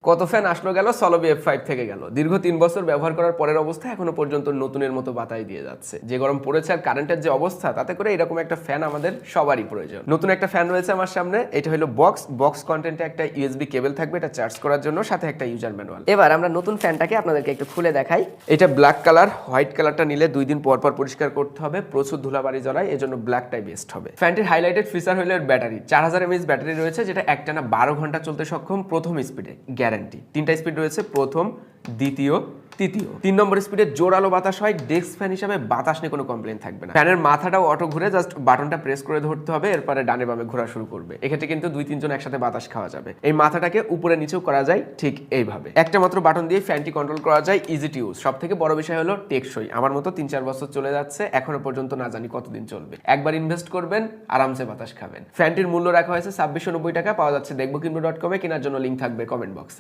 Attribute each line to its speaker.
Speaker 1: কত ফ্যান আসলো গেল, সলবি F5 থেকে গেল। দীর্ঘ 3 বছর ব্যবহার করার পরের অবস্থা এখনো পর্যন্ত নতুনের মতো বাতাই দিয়ে যাচ্ছে। যে গরম পড়েছে আর কারেন্টের যে অবস্থা, তাতে করে এরকম একটা ফ্যান আমাদের সবারই প্রয়োজন। নতুন একটা ফ্যান রয়েছে আমার সামনে, এটা হলো বক্স কন্টেন্টে একটা ইউএসবি কেবল থাকবে এটা চার্জ করার জন্য, সাথে একটা ইউজার ম্যানুয়াল। এবার আমরা নতুন ফ্যানটাকে আপনাদেরকে একটু খুলে দেখাই। এটা ব্ল্যাক কালার, হোয়াইট কালারটা নিলে 2 দিন পর পর পরিষ্কার করতে হবে, প্রচুর ধুলাবাড়ি জড়ায়, এজন্য ব্ল্যাকটাই বেস্ট হবে। ফ্যানটির হাইলাইটেড ফিচার হলো এর ব্যাটারি। 4000 mAh ব্যাটারি রয়েছে, যেটা একটানা 12 ঘন্টা চলতে সক্ষম, প্রথম স্পিডে গ্যারান্টি। 3টা স্পিড রয়েছে, প্রথম, দ্বিতীয়, তৃতীয়। 3 নম্বর স্পিডে জোরালো বাতাস হয়, ডেস্ক ফ্যান হিসাবে বাতাস নিয়ে কোনো কমপ্লেন থাকবে না। ফ্যানের মাথাটাও অটো ঘুরে, জাস্ট বাটনটা প্রেস করে ধরতে হবে, এরপরে ডানে বামে ঘোরা শুরু করবে। এক্ষেত্রে কিন্তু 2-3 জন একসাথে বাতাস খাওয়া যাবে। এই মাথাটাকে উপরে নিচেও করা যায় ঠিক এইভাবে। একটা মাত্র বাটন দিয়ে ফ্যানটি কন্ট্রোল করা যায়, ইজি টু ইউজ। সব থেকে বড় বিষয় হলো টেকসই। আমার মতো 3-4 বছর চলে যাচ্ছে, এখনো পর্যন্ত না জানি কতদিন চলবে। একবার ইনভেস্ট করবেন, আরামসে বাতাস খাবেন। ফ্যানটির মূল্য রাখা হয়েছে 2690 টাকা, পাওয়া যাচ্ছে দেখবোকিনবো.com-এ। কেনার জন্য লিঙ্ক থাকবে কমেন্ট বক্সে।